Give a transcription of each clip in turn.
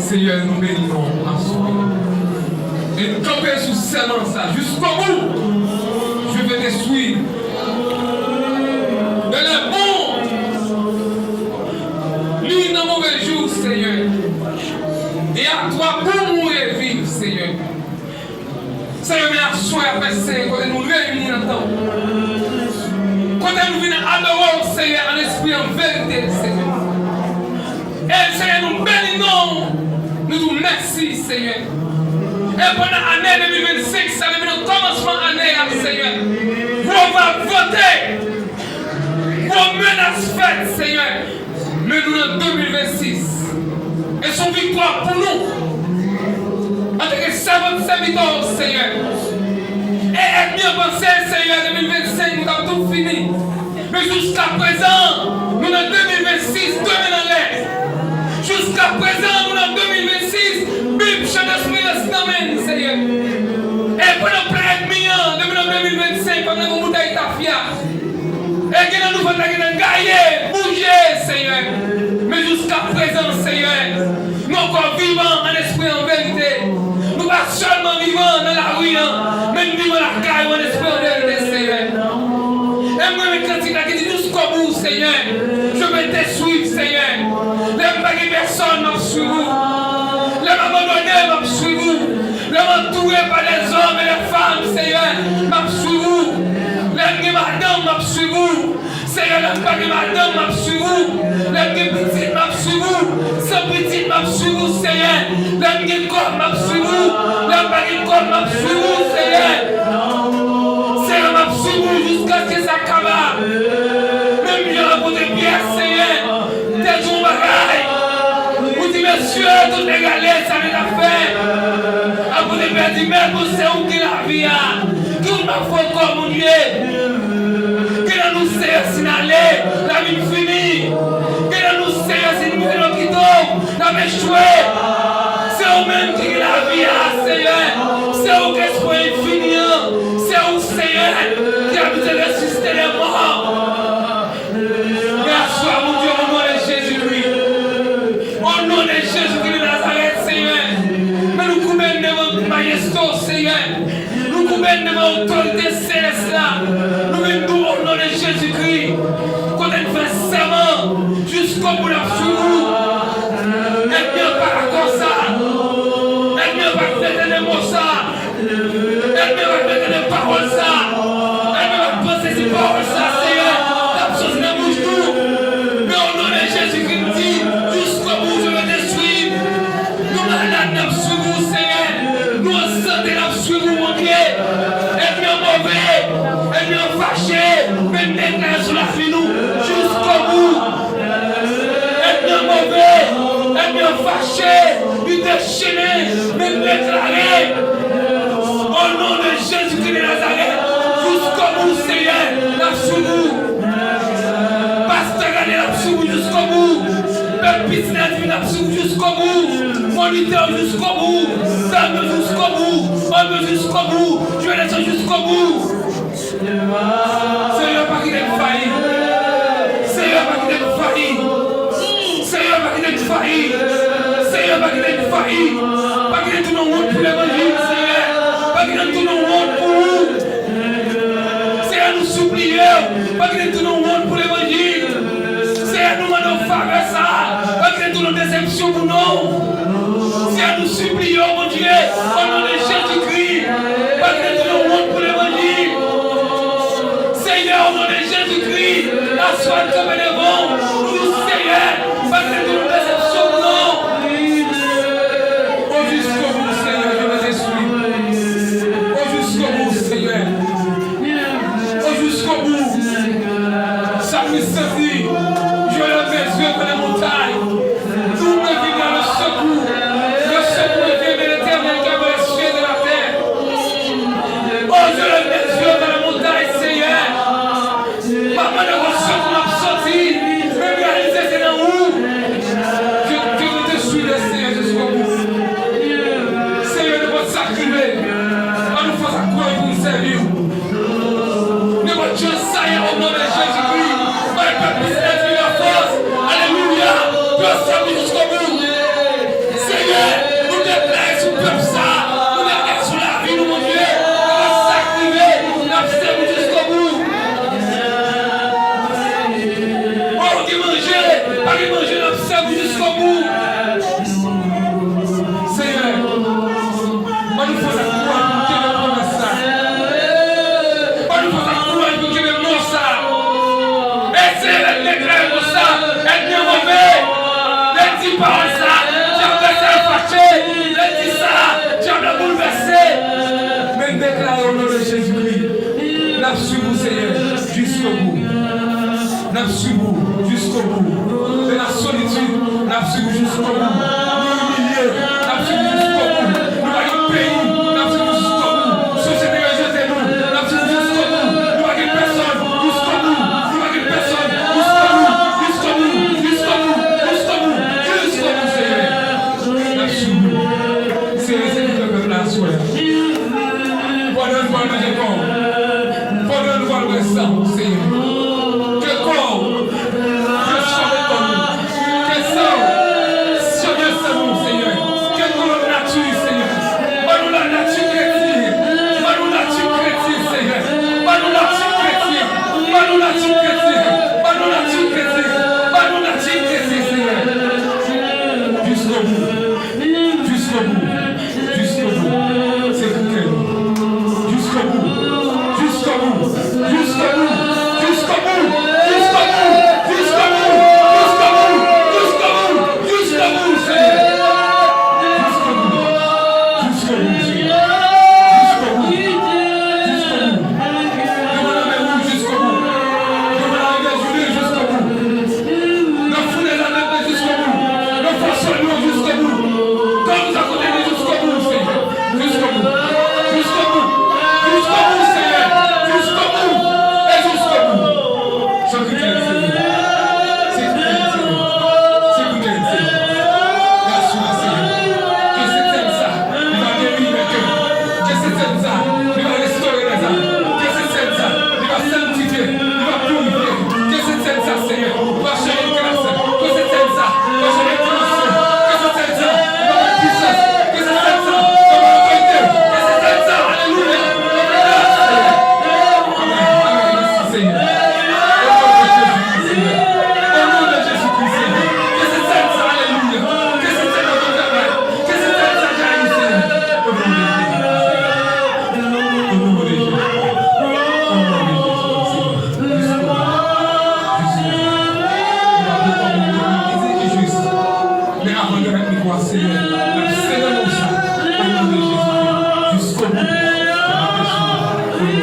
Seigneur, nous bénissons. Et nous camper sous seulement ça, jusqu'au bout. Je vais te suivre. De le bon, lui dans mauvais jour, Seigneur. Et à toi pour mourir vivre, Seigneur. Seigneur, mais à soi, après Seigneur, quand nous réunissons dans le temps. Quand nous venons adorer, Seigneur, en esprit, en vérité, Seigneur. Et Seigneur, nous bénissons. Nous disons merci, Seigneur. Et pendant l'année 2025, ça devient le commencement de l'année, Seigneur. Vous va voter. Vos menaces faites, Seigneur. Mais nous en 2026. Et son victoire pour nous. En tant que serviteur, Seigneur. Et être bien pensé, Seigneur, 2025, nous avons tout fini. Mais jusqu'à présent, nous en 2026, 2000 ans. Jusqu'à présent, nous en 2026, Bible, chef d'esprit, l'Estamène, Seigneur. Et pendant plein de millions, depuis 2025, pendant que nous avons été et que nous avons gagné, bouger, Seigneur. Mais jusqu'à présent, Seigneur, nous encore vivants en esprit, en vérité. Nous ne pas seulement vivants dans la rue, mais nous vivons la caille en esprit, en vérité, Seigneur. Et moi, quand il dit jusqu'au bout, Seigneur, je vais te suivre, Seigneur. Les pas de personnes m'ont suivi. Les abandonnés m'ont suivi. Les entourés par les hommes et les femmes, Seigneur, m'ont suivi. Les madames m'ont suivi. Seigneur, les pas de madame m'ont suivi. Les petites m'ont suivi. Sans petites m'ont suivi, Seigneur. Les corps m'ont suivi. Les pas de corps m'ont suivi, Seigneur. Seigneur m'a suivi jusqu'à ce que ça cava. Même j'ai rencontré Pierre, Seigneur. T'es ton bagaille. Vous dites, monsieur, tout les galets, ça n'est pas fait. Après, Pierre dit, mais c'est où qui la vie a. Tout m'a fait comme mon Dieu. Que nous sert signaler, la vie finie. Que nous sert signaler le qui tombe, la vie échouée. C'est eux-mêmes qui la vie a, Seigneur. C'est où qu'est-ce qu'on est fini. C'est où, Seigneur, qui a besoin de ressusciter les morts. Merci à mon Dieu, au nom de Jésus-Christ. Au nom de Jésus-Christ de Nazareth, Seigneur. Mais nous coupons devant majesté, Seigneur. Nous coupons devant l'autorité céleste là. Nous venons au nom de Jésus-Christ. Quand on fait serment jusqu'au bout de la jour. Et bien par comme ça. Et bien par des mots ça. Et bien par des paroles ça. Et bien par penser ces paroles ça, Seigneur. La chose ne bouge tout. Mais au nom de Jésus-Christ dit, jusqu'au bout je vais te suivre. Nous malades nous suivons, Seigneur. Nous en santé nous suivons, mon Dieu. Et bien mauvais. Et bien fâché. Mais maintenant sur la vie nous. Jusqu'au bout. Et bien mauvais. Et bien fâché. Nous déchaîner. Mais déclarer. Au nom de Jésus-Christ de Nazareth. Jusqu'au bout, Seigneur. La suivons. Pasteur Gane la suivons jusqu'au bout. Père Business la suivons jusqu'au bout. Moniteur jusqu'au bout. Dame jusqu'au bout. Homme jusqu'au bout. Je vais laisser jusqu'au bout. Seigneur, pas qu'il ait failli. Seigneur, pas qu'il ait failli. Seigneur, pas qu'il ait failli. Seigneur, pas qu'il ait failli. Pas qu'il ait tout le monde pour l'évangile, Seigneur. Pas qu'il ait tout le monde pour vous. Seigneur, nous supplions. Pas qu'il ait tout le monde pour l'évangile. Seigneur, nous demandons faveur ça. Pas qu'il ait tout le déception pour nous. Seigneur, nous supplions, mon Dieu, au nom de Jésus-Christ. Pas qu'il ait tout le monde pour l'évangile. Seigneur, au nom de Jésus-Christ, la soie comme elle est bon, nous, Seigneur, pas que nous déception, non. Au jusqu'au bout, Seigneur, je vais te suivre. Au jusqu'au bout, Seigneur. Au jusqu'au bout. Ça me dit, je lève les yeux vers les montagnes. Tout me vient dans le secours. Le secours vient de l'Éternel qui a les cieux de la terre. Oh, je lève les yeux vers les montagnes, Seigneur. Maman de vos secours m'a sorti. Me réaliser c'est dans où. N'a su vous, Seigneur, jusqu'au bout. N'a su vous jusqu'au bout. De la solitude, n'a su vous jusqu'au bout. Nous humilier, n'a su vous jusqu'au bout. Nous allons pays, n'a su vous jusqu'au bout. Société rejetez-nous, n'a su vous jusqu'au bout. Nous allons personne jusqu'au bout. Nous allons personne jusqu'au bout. Jusqu'au bout, jusqu'au bout, jusqu'au bout, jusqu'au bout, Seigneur. N'a su vous. C'est le peuple là, soeur. Pardonne-moi le décor. Pardonne-moi le sang, Seigneur. Que corps, que sois comme nous. Que sang, Seigneur, c'est bon, Seigneur. Que notre nature, Seigneur. Pas nous la nature chrétienne. Pas nous la nature chrétienne, Seigneur. Pas nous la nature chrétienne. Pas nous la nature chrétienne. Pas nous la nature chrétienne. Pas nous la nature chrétienne, Seigneur. Jusqu'au bout. Jusqu'au bout. Jusqu'au bout. C'est que jusqu'au bout. Jusqu'au bout. Jusqu'au bout. Jusqu'au bout. Jusqu'au bout. Jusqu'au bout. Jusqu'au bout. Jusqu'au bout. Jusqu'au bout, Seigneur. Jusqu'au bout. Jusqu'au bout, Seigneur. Jusqu'au bout. Jusqu'au bout. Demandez-vous jusqu'au bout. Demandez-vous jusqu'au bout. Nous foulez la tête jusqu'au bout. Nous forçons-nous jusqu'au bout. Quand nous accordons jusqu'au bout, Seigneur. Jusqu'au bout. Jusqu'au bout. Jusqu'au bout, Seigneur. Jusqu'au bout. Et jusqu'au bout. C'est que Seigneur. C'est que Seigneur. C'est que Seigneur. Merci, Seigneur. Que c'est comme ça. Il va guérir le cœur. Que c'est comme ça. Il va restaurer les âmes. Que c'est comme ça. Il va sanctifier. Il va purifier. Que c'est comme ça, Seigneur. Il va changer une grâce. Que c'est comme ça. Il va changer une dimension. Que c'est comme ça. Il va avoir puissance. Que c'est comme ça. Il va avoir autorité. Que c'est comme ça. Alléluia. Seigneur. Au nom de Jésus-Christ, Seigneur. Que c'est comme ça, alléluia. Que c'est comme ça, Seigneur. Que c'est comme ça, j'arrive, Seigneur. Au nom de Jésus. Au nom de Jésus. Au nom de Jésus, Seigneur. Juste. Mais avant de mettre mes voix, Seigneur, le Seigneur nous ça. Au nom de Jésus. Jusqu'au bout. Au nom de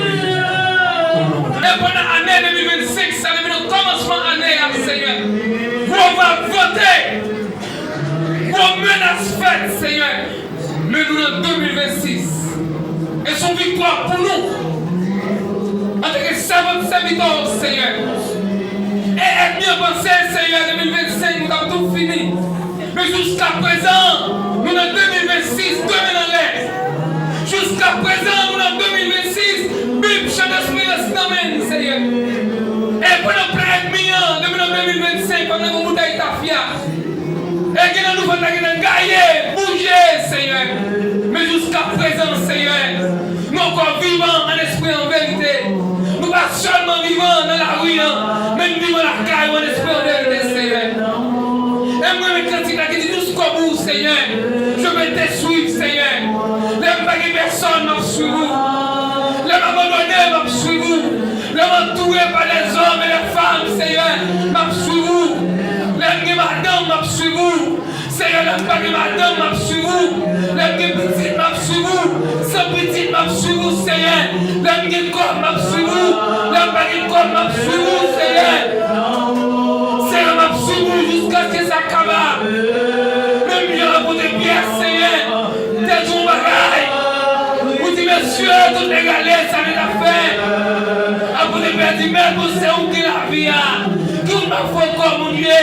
Jésus. Et pendant l'année 2025, ça devient le commencement de l'année, Seigneur. On va voter. On menace faite, Seigneur. Mais nous en 2026. Et son victoire pour nous. En tant que serviteur, Seigneur. Et être bien pensé, Seigneur, 2025, nous avons tout fini. Mais jusqu'à présent, nous en 2026, 2000 ans l'air. Jusqu'à présent, nous en 2026, Bible, chef d'esprit, d'amène, Seigneur. Et pendant plein de millions, depuis 2025, pendant que nous avons tafia. Et que nous faisons gagner, bouger, Seigneur. Mais jusqu'à présent, Seigneur, nous encore vivants en esprit, en vérité. Nous pas seulement vivants dans la rue, mais nous vivons la caille en esprit, en vérité, Seigneur. Et moi, mes critiques, qui dit jusqu'au bout, Seigneur, je vais te suivre, Seigneur. Les pas de personnes m'ont suivi. Les abandonnés m'ont suivi. Les entourés par les hommes et les femmes, Seigneur, m'ont suivi. Les madame m'ont suivi. Seigneur, les pas de madame m'ont suivi. Les petites m'ont suivi. Sans petite m'ont suivi, Seigneur. Les corps m'ont suivi. Les pas de corps m'ont suivi, Seigneur. Seigneur m'a suivi jusqu'à ce que ça cava. Même mieux pour des pièces, Seigneur. T'es ton bagaille. Vous dites, monsieur, toutes les galères, ça vient d'affaire. Après des pères d'hiver, vous savez où qu'il a vie. Tout m'a fait comme mon Dieu.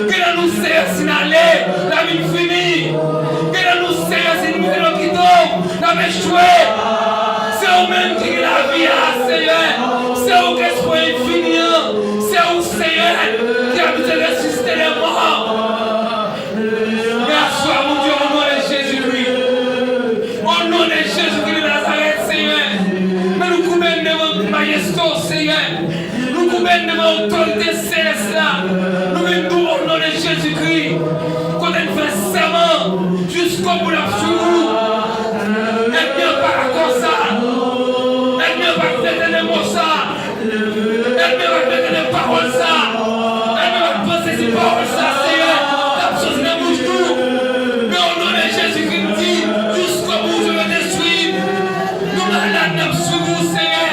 Que nous sert signaler la vie finie. Que nous sert signaler le quiton. La vie échouée. C'est vous-même qui est la vie, Seigneur. C'est vous qui est infini. C'est vous, Seigneur, qui a pu ressusciter les morts. Merci à mon Dieu, au nom de Jésus-Christ. Au nom de Jésus-Christ de Nazareth, Seigneur. Mais nous coupons devant majesté, Seigneur. Nous coupons devant l'autorité céleste. Nous venons au nom de Jésus-Christ. Quand on fait serment jusqu'au bout de la jour. Et bien par comme ça. Et bien par les mots ça. Elle me va mettre des paroles ça. Elle me va poser ces paroles ça, Seigneur. La chose ne bouge tout. Mais au nom de Jésus-Christ dit, jusqu'au bout je vais te suivre. Nous malades nous suivons, Seigneur.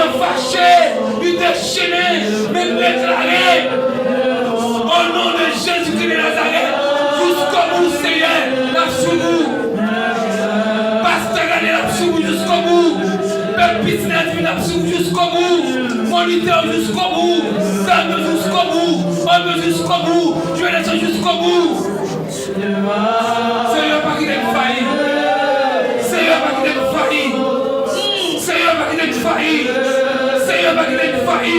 nous fâchés, nous déchaînés, nous déclarés. Au nom de Jésus-Christ de Nazareth, jusqu'au bout, Seigneur, l'absous. Pasteur, allez l'absous jusqu'au bout. Peuple business, l'absous jusqu'au bout. Moniteur jusqu'au bout. Dame jusqu'au bout. Homme jusqu'au bout. Jeunesse jusqu'au bout. Seigneur, pas qu'il ait failli. Seigneur, pas qu'il ait failli. Seigneur, pas qu'il ait failli. Seigneur, pas qu'il ait failli.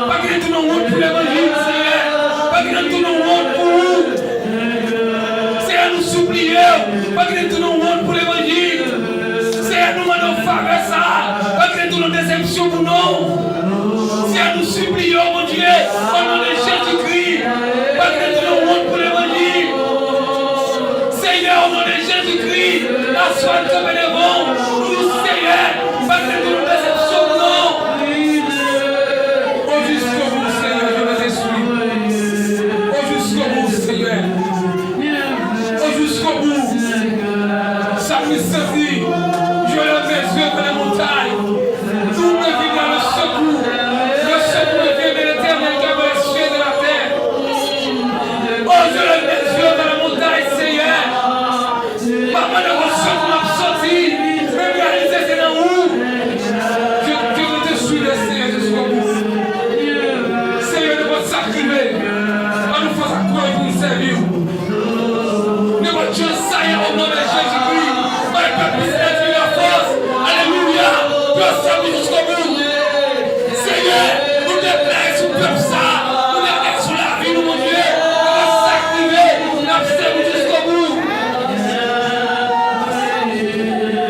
Pas qu'il ait tout le monde pour l'évangile, Seigneur. Pas qu'il ait tout le monde pour vous. Seigneur, nous supplions. Pas qu'il ait tout le monde pour l'évangile. Seigneur, nous demandons faveur ça. Pas qu'il ait tout le déception pour nous. Seigneur, nous supplions, mon Dieu, au nom de Jésus-Christ. Pas qu'il ait tout le monde pour l'évangile. Seigneur, au nom de Jésus-Christ, la soie comme elle est bon, nous, Seigneur, pas que nous nous déceptions, non. Au jusqu'au bout, Seigneur, je me suis. Au jusqu'au bout, Seigneur. Au jusqu'au bout. Ça me saisit. Je lève mes yeux vers les montagnes. Tout me vit dans le secours. Le secours vient de l'Éternel qui a fait les cieux de la terre. Oh, je lève mes yeux vers les montagnes, Seigneur. Papa de vos secours m'a sorti. Me réaliser c'est dans où. Je veux te suivre, Seigneur, jusqu'au bout. Seigneur, ne va s'activer. On nous fasse accroire pour nous servir. Ne va Dieu saillir au nom de Jésus-Christ. Par le peuple de la force. Alléluia. Dieu servir jusqu'au bout. Seigneur, nous déplaise sur le peuple ça. Nous déplaise sur la vie, mon Dieu. On va s'activer. Nous servir jusqu'au bout.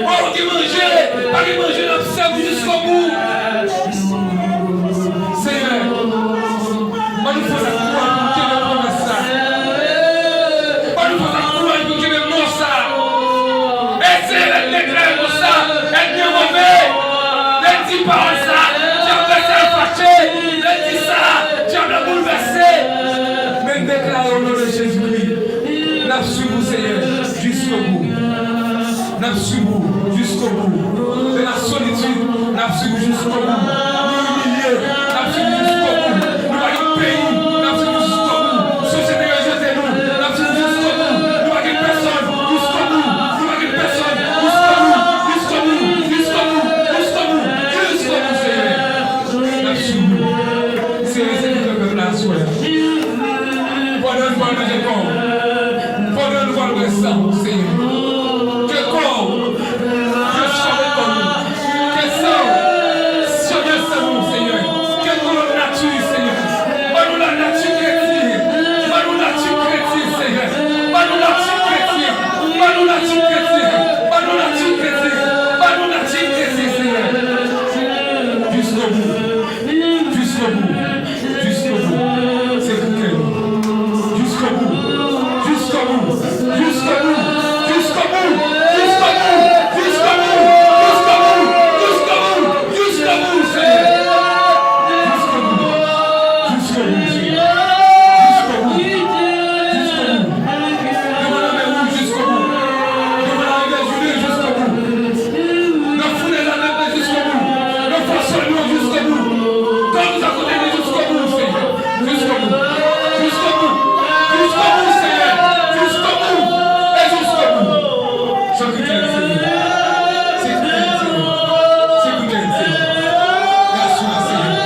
On dit manger. Pas de manger, nous servir jusqu'au bout. Seigneur, on nous fait accroire pour que nous promesse ça. On nous fait accroire pour que nous mort ça. Et c'est le décret pour ça. Elle est mauvais. Elle dit pas ça. Je dis ça, tu as bouleversé. Mais déclare au nom de Jésus-Christ. N'absous-vous, Seigneur, jusqu'au bout. N'absous-vous jusqu'au bout. De la solitude, n'absous-vous jusqu'au bout. Nous humilier, n'absous-vous jusqu'au bout. Nous allons pays, n'absous-vous jusqu'au bout. Société rejetez-nous, n'absous-vous jusqu'au bout. Nous allons personne jusqu'au bout. Nous allons personne jusqu'au bout. Jusqu'au bout, jusqu'au bout, jusqu'au bout, jusqu'au bout, Seigneur. N'absous-vous. Pardonne-moi le décor. Pardonne-moi le sang, Seigneur. Que corps, que sang de corps, que sang, Seigneur, c'est bon, Seigneur. Que notre nature, Seigneur. Pas-nous la nature chrétienne. Pas-nous la nature chrétienne, Seigneur. Pas-nous la nature chrétienne. Pas-nous la nature chrétienne. Pas-nous la nature chrétienne. Pas-nous la nature chrétienne, Seigneur. Jusqu'au bout. Jusqu'au bout. Jusqu'au bout. C'est que jusqu'au bout, jusqu'au bout, jusqu'au bout, jusqu'au bout, jusqu'au bout, jusqu'au bout, jusqu'au bout, jusqu'au bout, jusqu'au bout, Seigneur. Jusqu'au bout, jusqu'au bout, Seigneur. Jusqu'au bout, jusqu'au bout. Demandez-vous jusqu'au bout. Demandez-vous jusqu'au bout. Ne foulez la tête jusqu'au bout. Ne forcez-nous jusqu'au bout. Quand vous accordez jusqu'au bout, Seigneur. Jusqu'au bout. Jusqu'au bout. Jusqu'au bout, Seigneur. Jusqu'au bout. Et jusqu'au bout. C'est que Seigneur. C'est que Seigneur. C'est que Seigneur. Merci, Seigneur.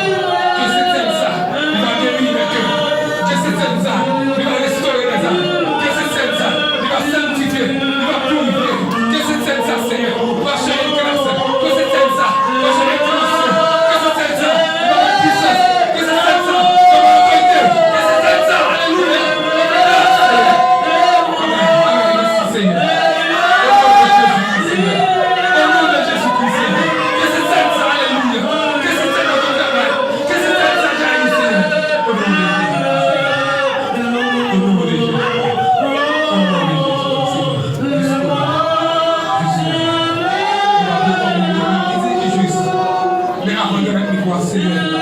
Que c'est ça. Il va guérir les cœurs. Que c'est ça. Il va restaurer les âmes. Que c'est ça. Il va sanctifier. Il va purifier. Que c'est ça, Seigneur. Il va changer une grâce. Que c'est ça. Il va changer une dimension. Que c'est ça. Il va avoir puissance. Que c'est ça. Il va avoir autorité. Que c'est ça. Alléluia. Seigneur.